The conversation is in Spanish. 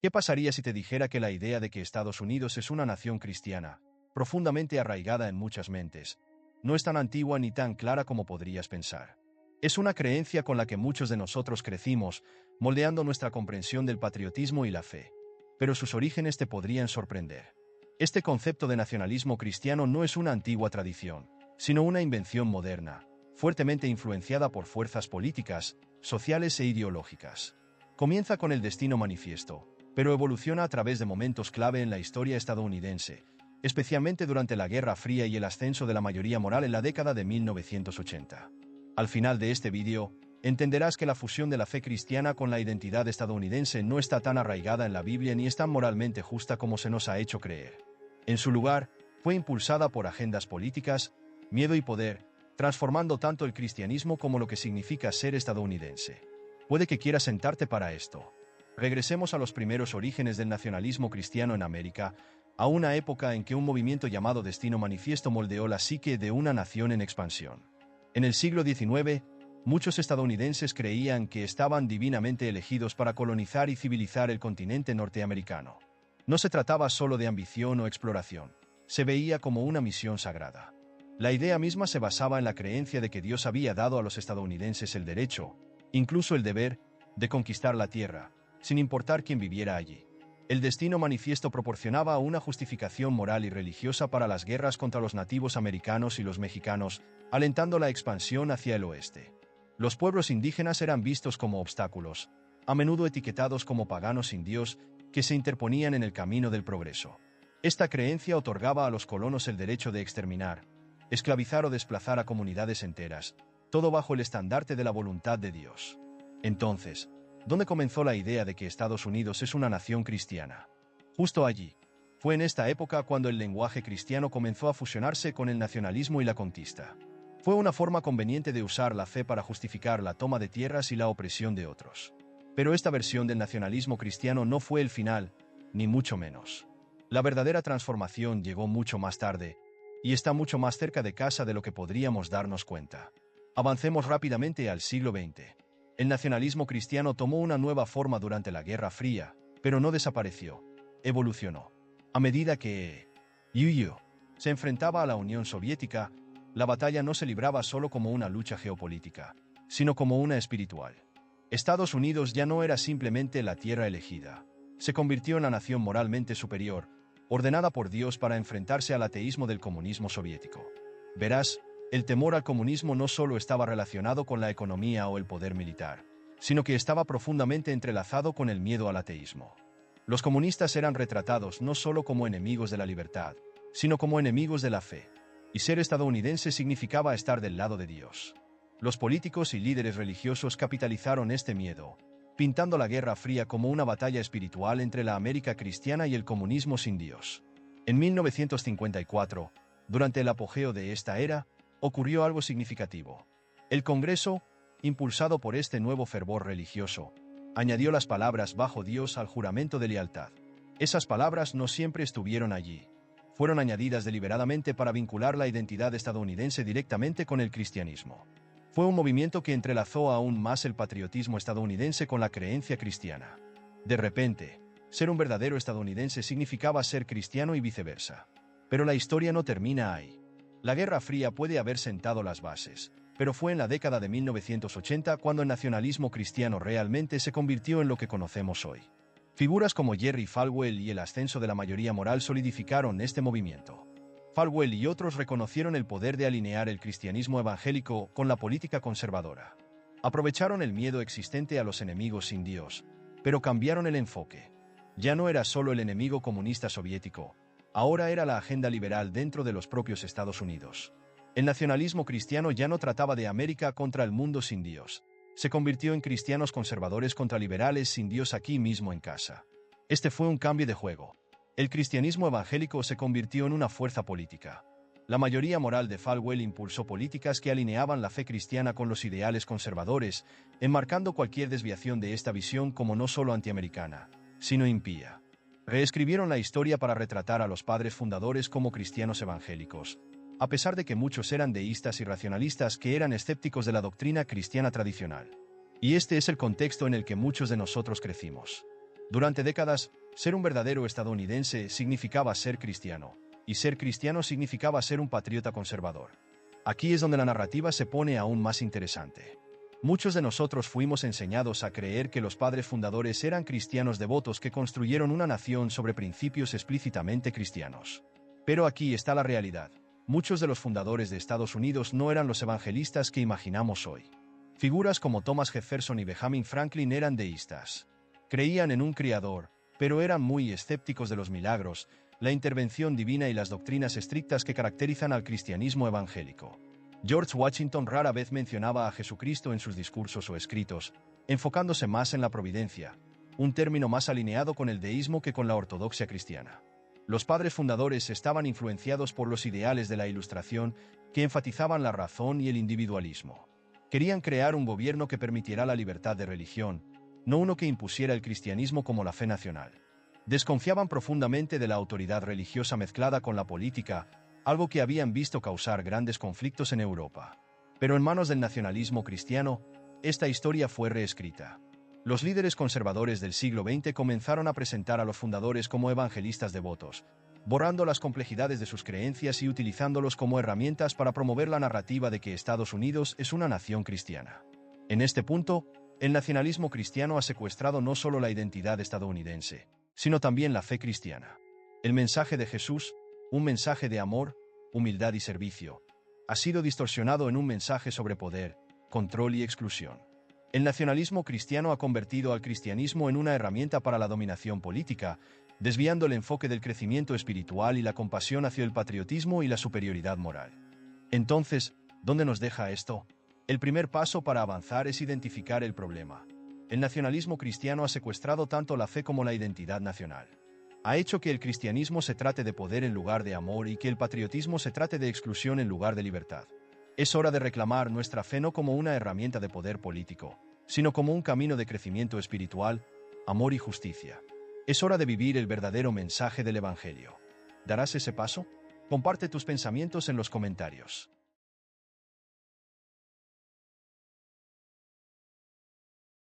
¿Qué pasaría si te dijera que la idea de que Estados Unidos es una nación cristiana, profundamente arraigada en muchas mentes, no es tan antigua ni tan clara como podrías pensar? Es una creencia con la que muchos de nosotros crecimos, moldeando nuestra comprensión del patriotismo y la fe. Pero sus orígenes te podrían sorprender. Este concepto de nacionalismo cristiano no es una antigua tradición, sino una invención moderna, fuertemente influenciada por fuerzas políticas, sociales e ideológicas. Comienza con el Destino Manifiesto, pero evoluciona a través de momentos clave en la historia estadounidense, especialmente durante la Guerra Fría y el ascenso de la mayoría moral en la década de 1980. Al final de este vídeo, entenderás que la fusión de la fe cristiana con la identidad estadounidense no está tan arraigada en la Biblia ni es tan moralmente justa como se nos ha hecho creer. En su lugar, fue impulsada por agendas políticas, miedo y poder, transformando tanto el cristianismo como lo que significa ser estadounidense. Puede que quieras sentarte para esto. Regresemos a los primeros orígenes del nacionalismo cristiano en América, a una época en que un movimiento llamado Destino Manifiesto moldeó la psique de una nación en expansión. En el siglo XIX, muchos estadounidenses creían que estaban divinamente elegidos para colonizar y civilizar el continente norteamericano. No se trataba solo de ambición o exploración, se veía como una misión sagrada. La idea misma se basaba en la creencia de que Dios había dado a los estadounidenses el derecho, incluso el deber, de conquistar la tierra, sin importar quién viviera allí. El Destino Manifiesto proporcionaba una justificación moral y religiosa para las guerras contra los nativos americanos y los mexicanos, alentando la expansión hacia el oeste. Los pueblos indígenas eran vistos como obstáculos, a menudo etiquetados como paganos sin Dios, que se interponían en el camino del progreso. Esta creencia otorgaba a los colonos el derecho de exterminar, esclavizar o desplazar a comunidades enteras, todo bajo el estandarte de la voluntad de Dios. Entonces, ¿dónde comenzó la idea de que Estados Unidos es una nación cristiana? Justo allí. Fue en esta época cuando el lenguaje cristiano comenzó a fusionarse con el nacionalismo y la conquista. Fue una forma conveniente de usar la fe para justificar la toma de tierras y la opresión de otros. Pero esta versión del nacionalismo cristiano no fue el final, ni mucho menos. La verdadera transformación llegó mucho más tarde, y está mucho más cerca de casa de lo que podríamos darnos cuenta. Avancemos rápidamente al siglo XX. El nacionalismo cristiano tomó una nueva forma durante la Guerra Fría, pero no desapareció, evolucionó. A medida que se enfrentaba a la Unión Soviética, la batalla no se libraba solo como una lucha geopolítica, sino como una espiritual. Estados Unidos ya no era simplemente la tierra elegida. Se convirtió en la nación moralmente superior, ordenada por Dios para enfrentarse al ateísmo del comunismo soviético. Verás, el temor al comunismo no solo estaba relacionado con la economía o el poder militar, sino que estaba profundamente entrelazado con el miedo al ateísmo. Los comunistas eran retratados no solo como enemigos de la libertad, sino como enemigos de la fe, y ser estadounidense significaba estar del lado de Dios. Los políticos y líderes religiosos capitalizaron este miedo, pintando la Guerra Fría como una batalla espiritual entre la América cristiana y el comunismo sin Dios. En 1954, durante el apogeo de esta era, ocurrió algo significativo. El Congreso, impulsado por este nuevo fervor religioso, añadió las palabras "bajo Dios" al juramento de lealtad. Esas palabras no siempre estuvieron allí. Fueron añadidas deliberadamente para vincular la identidad estadounidense directamente con el cristianismo. Fue un movimiento que entrelazó aún más el patriotismo estadounidense con la creencia cristiana. De repente, ser un verdadero estadounidense significaba ser cristiano y viceversa. Pero la historia no termina ahí. La Guerra Fría puede haber sentado las bases, pero fue en la década de 1980 cuando el nacionalismo cristiano realmente se convirtió en lo que conocemos hoy. Figuras como Jerry Falwell y el ascenso de la mayoría moral solidificaron este movimiento. Falwell y otros reconocieron el poder de alinear el cristianismo evangélico con la política conservadora. Aprovecharon el miedo existente a los enemigos sin Dios, pero cambiaron el enfoque. Ya no era solo el enemigo comunista soviético, ahora era la agenda liberal dentro de los propios Estados Unidos. El nacionalismo cristiano ya no trataba de América contra el mundo sin Dios. Se convirtió en cristianos conservadores contra liberales sin Dios aquí mismo en casa. Este fue un cambio de juego. El cristianismo evangélico se convirtió en una fuerza política. La mayoría moral de Falwell impulsó políticas que alineaban la fe cristiana con los ideales conservadores, enmarcando cualquier desviación de esta visión como no solo antiamericana, sino impía. Reescribieron la historia para retratar a los padres fundadores como cristianos evangélicos, a pesar de que muchos eran deístas y racionalistas que eran escépticos de la doctrina cristiana tradicional. Y este es el contexto en el que muchos de nosotros crecimos. Durante décadas, ser un verdadero estadounidense significaba ser cristiano, y ser cristiano significaba ser un patriota conservador. Aquí es donde la narrativa se pone aún más interesante. Muchos de nosotros fuimos enseñados a creer que los padres fundadores eran cristianos devotos que construyeron una nación sobre principios explícitamente cristianos. Pero aquí está la realidad. Muchos de los fundadores de Estados Unidos no eran los evangelistas que imaginamos hoy. Figuras como Thomas Jefferson y Benjamin Franklin eran deístas. Creían en un Creador, pero eran muy escépticos de los milagros, la intervención divina y las doctrinas estrictas que caracterizan al cristianismo evangélico. George Washington rara vez mencionaba a Jesucristo en sus discursos o escritos, enfocándose más en la providencia, un término más alineado con el deísmo que con la ortodoxia cristiana. Los padres fundadores estaban influenciados por los ideales de la Ilustración que enfatizaban la razón y el individualismo. Querían crear un gobierno que permitiera la libertad de religión, no uno que impusiera el cristianismo como la fe nacional. Desconfiaban profundamente de la autoridad religiosa mezclada con la política, algo que habían visto causar grandes conflictos en Europa. Pero en manos del nacionalismo cristiano, esta historia fue reescrita. Los líderes conservadores del siglo XX comenzaron a presentar a los fundadores como evangelistas devotos, borrando las complejidades de sus creencias y utilizándolos como herramientas para promover la narrativa de que Estados Unidos es una nación cristiana. En este punto, el nacionalismo cristiano ha secuestrado no solo la identidad estadounidense, sino también la fe cristiana. El mensaje de Jesús, un mensaje de amor, humildad y servicio, ha sido distorsionado en un mensaje sobre poder, control y exclusión. El nacionalismo cristiano ha convertido al cristianismo en una herramienta para la dominación política, desviando el enfoque del crecimiento espiritual y la compasión hacia el patriotismo y la superioridad moral. Entonces, ¿dónde nos deja esto? El primer paso para avanzar es identificar el problema. El nacionalismo cristiano ha secuestrado tanto la fe como la identidad nacional. Ha hecho que el cristianismo se trate de poder en lugar de amor y que el patriotismo se trate de exclusión en lugar de libertad. Es hora de reclamar nuestra fe no como una herramienta de poder político, sino como un camino de crecimiento espiritual, amor y justicia. Es hora de vivir el verdadero mensaje del Evangelio. ¿Darás ese paso? Comparte tus pensamientos en los comentarios.